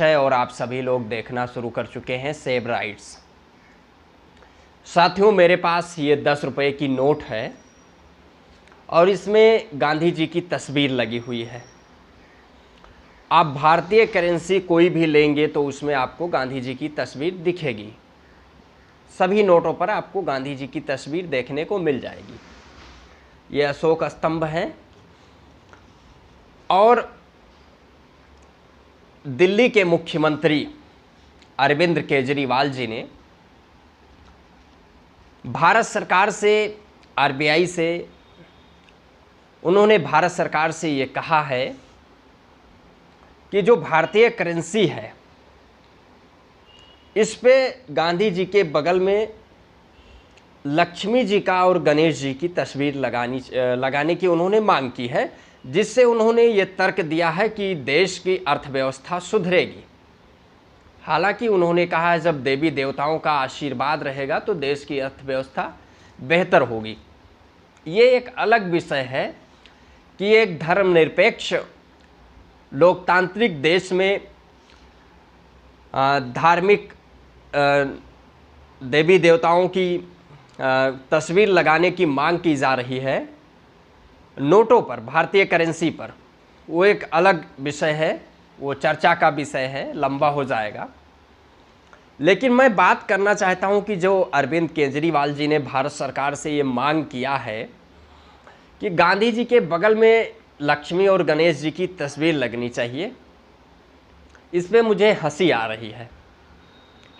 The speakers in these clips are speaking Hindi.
अक्षय और आप सभी लोग देखना शुरू कर चुके हैं सेव राइट्स। साथियों, मेरे पास ये 10 रुपये की नोट है और इसमें गांधी जी की तस्वीर लगी हुई है। आप भारतीय करेंसी कोई भी लेंगे तो उसमें आपको गांधी जी की तस्वीर दिखेगी। सभी नोटों पर आपको गांधी जी की तस्वीर देखने को मिल जाएगी। ये अशोक स्तंभ है और दिल्ली के मुख्यमंत्री अरविंद केजरीवाल जी ने भारत सरकार से, आरबीआई से, उन्होंने भारत सरकार से ये कहा है कि जो भारतीय करेंसी है इस पे गांधी जी के बगल में लक्ष्मी जी का और गणेश जी की तस्वीर लगाने की उन्होंने मांग की है, जिससे उन्होंने ये तर्क दिया है कि देश की अर्थव्यवस्था सुधरेगी। हालांकि उन्होंने कहा है जब देवी देवताओं का आशीर्वाद रहेगा तो देश की अर्थव्यवस्था बेहतर होगी। ये एक अलग विषय है कि एक धर्मनिरपेक्ष लोकतांत्रिक देश में धार्मिक देवी देवताओं की तस्वीर लगाने की मांग की जा रही है नोटों पर, भारतीय करेंसी पर, वो एक अलग विषय है, वो चर्चा का विषय है, लंबा हो जाएगा। लेकिन मैं बात करना चाहता हूं कि जो अरविंद केजरीवाल जी ने भारत सरकार से ये मांग किया है कि गांधी जी के बगल में लक्ष्मी और गणेश जी की तस्वीर लगनी चाहिए, इस पे मुझे हंसी आ रही है।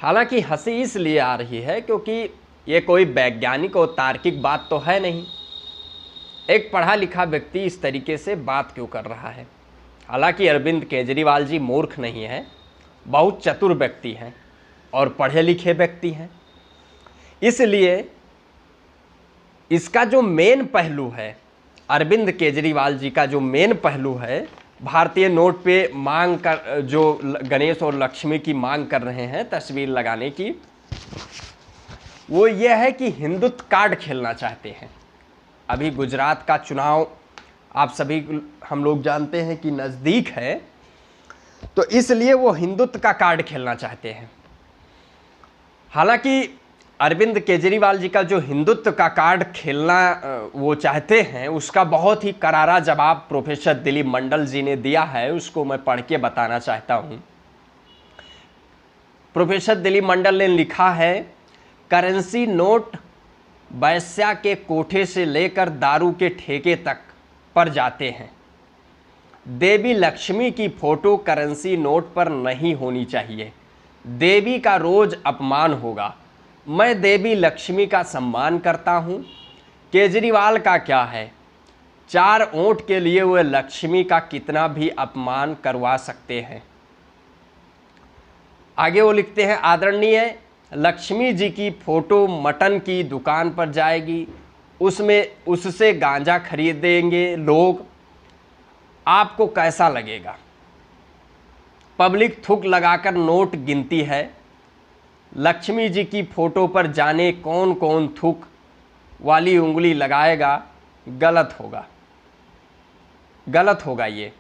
हालांकि हंसी इसलिए आ रही है क्योंकि ये कोई वैज्ञानिक और तार्किक बात तो है नहीं। एक पढ़ा लिखा व्यक्ति इस तरीके से बात क्यों कर रहा है? हालांकि अरविंद केजरीवाल जी मूर्ख नहीं है, बहुत चतुर व्यक्ति हैं और पढ़े लिखे व्यक्ति हैं। इसलिए इसका जो मेन पहलू है, अरविंद केजरीवाल जी का जो मेन पहलू है भारतीय नोट पे मांग कर, जो गणेश और लक्ष्मी की मांग कर रहे हैं तस्वीर लगाने की, वो ये है कि हिंदुत्व कार्ड खेलना चाहते हैं। अभी गुजरात का चुनाव आप सभी हम लोग जानते हैं कि नज़दीक है, तो इसलिए वो हिंदुत्व का कार्ड खेलना चाहते हैं। हालांकि अरविंद केजरीवाल जी का जो हिंदुत्व का कार्ड खेलना वो चाहते हैं, उसका बहुत ही करारा जवाब प्रोफेसर दिलीप मंडल जी ने दिया है, उसको मैं पढ़ के बताना चाहता हूं। प्रोफेसर दिलीप मंडल ने लिखा है, करेंसी नोट वैश्या के कोठे से लेकर दारू के ठेके तक पर जाते हैं। देवी लक्ष्मी की फोटो करेंसी नोट पर नहीं होनी चाहिए। देवी का रोज अपमान होगा। मैं देवी लक्ष्मी का सम्मान करता हूं। केजरीवाल का क्या है, 4 वोट के लिए वे लक्ष्मी का कितना भी अपमान करवा सकते हैं। आगे वो लिखते हैं, आदरणीय लक्ष्मी जी की फोटो मटन की दुकान पर जाएगी, उससे गांजा खरीदेंगे लोग, आपको कैसा लगेगा? पब्लिक थूक लगाकर नोट गिनती है। लक्ष्मी जी की फोटो पर जाने कौन कौन थूक वाली उंगली लगाएगा। गलत होगा, गलत होगा। ये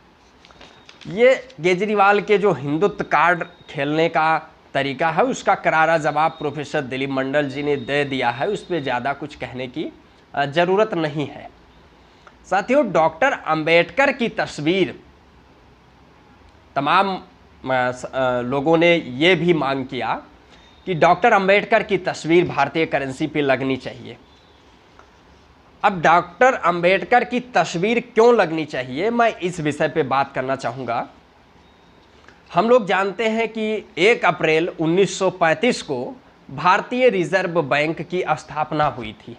केजरीवाल के जो हिंदुत्व कार्ड खेलने का तरीका है उसका करारा जवाब प्रोफेसर दिलीप मंडल जी ने दे दिया है, उस पर ज़्यादा कुछ कहने की ज़रूरत नहीं है। साथियों, डॉक्टर अंबेडकर की तस्वीर, तमाम लोगों ने ये भी मांग किया कि डॉक्टर अंबेडकर की तस्वीर भारतीय करेंसी पे लगनी चाहिए। अब डॉक्टर अंबेडकर की तस्वीर क्यों लगनी चाहिए, मैं इस विषय पे बात करना चाहूँगा। हम लोग जानते हैं कि 1 अप्रैल 1935 को भारतीय रिजर्व बैंक की स्थापना हुई थी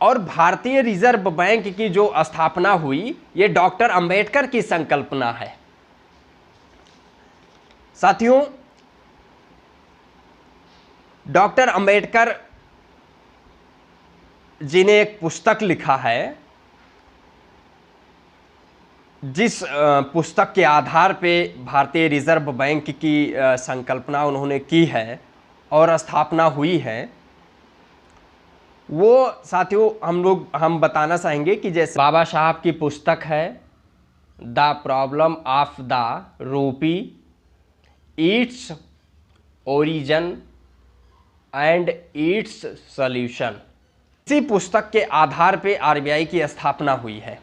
और भारतीय रिजर्व बैंक की जो स्थापना हुई ये डॉक्टर अंबेडकर की संकल्पना है। साथियों, डॉक्टर अंबेडकर जी ने एक पुस्तक लिखा है, जिस पुस्तक के आधार पे भारतीय रिजर्व बैंक की संकल्पना उन्होंने की है और स्थापना हुई है। वो साथियों हम बताना चाहेंगे कि जैसे बाबा साहब की पुस्तक है the problem of the rupee, its origin and it's solution. इसी पुस्तक के आधार पे आरबीआई की स्थापना हुई है।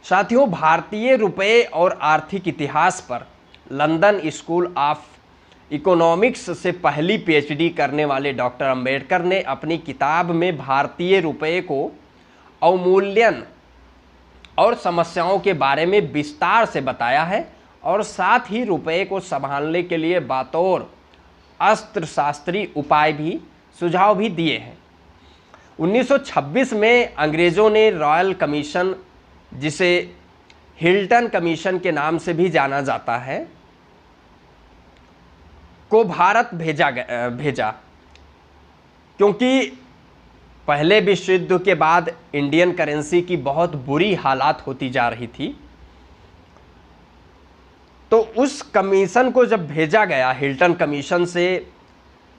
साथियों, भारतीय रुपये और आर्थिक इतिहास पर लंदन स्कूल ऑफ इकोनॉमिक्स से पहली पीएचडी करने वाले डॉक्टर अंबेडकर ने अपनी किताब में भारतीय रुपये को अवमूल्यन और समस्याओं के बारे में विस्तार से बताया है और साथ ही रुपये को संभालने के लिए बतौर अर्थशास्त्री उपाय भी सुझाव भी दिए हैं। 1926 में अंग्रेज़ों ने रॉयल कमीशन, जिसे हिल्टन कमीशन के नाम से भी जाना जाता है, को भारत भेजा क्योंकि पहले विश्व युद्ध के बाद इंडियन करेंसी की बहुत बुरी हालात होती जा रही थी। तो उस कमीशन को जब भेजा गया, हिल्टन कमीशन से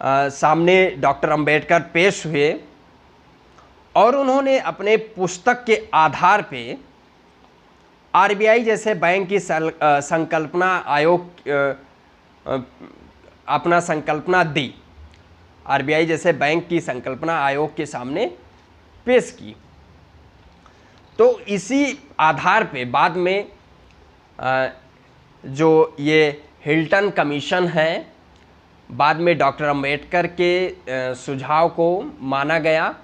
सामने डॉक्टर अंबेडकर पेश हुए और उन्होंने अपने पुस्तक के आधार पे आरबीआई जैसे बैंक की संकल्पना आयोग अपना संकल्पना दी, आरबीआई जैसे बैंक की संकल्पना आयोग के सामने पेश की। तो इसी आधार पे बाद में जो ये हिल्टन कमीशन है, बाद में डॉक्टर अंबेडकर के सुझाव को माना गया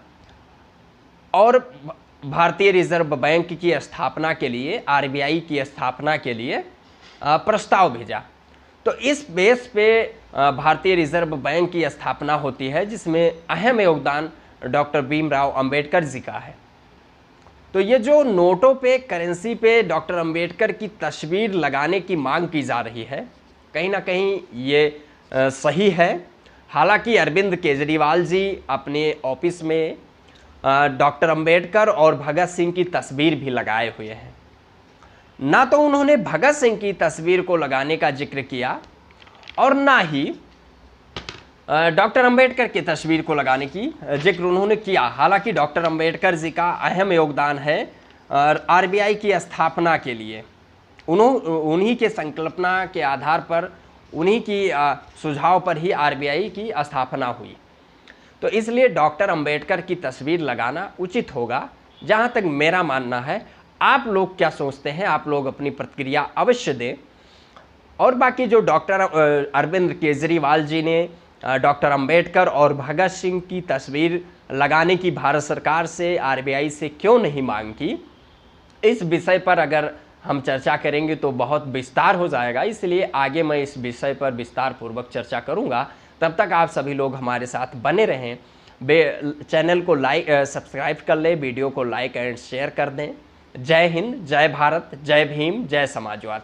और भारतीय रिजर्व बैंक की स्थापना के लिए, आरबीआई की स्थापना के लिए प्रस्ताव भेजा। तो इस बेस पे भारतीय रिजर्व बैंक की स्थापना होती है, जिसमें अहम योगदान डॉक्टर भीमराव अंबेडकर जी का है। तो ये जो नोटों पे, करेंसी पे डॉक्टर अंबेडकर की तस्वीर लगाने की मांग की जा रही है, कहीं ना कहीं ये सही है। हालांकि अरविंद केजरीवाल जी अपने ऑफिस में डॉक्टर अंबेडकर और भगत सिंह की तस्वीर भी लगाए हुए हैं। ना तो उन्होंने भगत सिंह की तस्वीर को लगाने का जिक्र किया और ना ही डॉक्टर अंबेडकर की तस्वीर को लगाने की जिक्र उन्होंने किया। हालांकि डॉक्टर अंबेडकर जी का अहम योगदान है आरबीआई की स्थापना के लिए। उन्हीं के संकल्पना के आधार पर, उन्हीं की सुझाव पर ही आरबीआई की स्थापना हुई। तो इसलिए डॉक्टर अंबेडकर की तस्वीर लगाना उचित होगा, जहाँ तक मेरा मानना है। आप लोग क्या सोचते हैं? आप लोग अपनी प्रतिक्रिया अवश्य दें। और बाकी जो डॉक्टर अरविंद केजरीवाल जी ने डॉक्टर अंबेडकर और भगत सिंह की तस्वीर लगाने की भारत सरकार से, आरबीआई से क्यों नहीं मांग की, इस विषय पर अगर हम चर्चा करेंगे तो बहुत विस्तार हो जाएगा। इसलिए आगे मैं इस विषय पर विस्तार पूर्वक चर्चा करूंगा। तब तक आप सभी लोग हमारे साथ बने रहें। चैनल को सब्सक्राइब कर लें, वीडियो को लाइक एंड शेयर कर दें। जय हिंद, जय भारत, जय भीम, जय समाजवाद।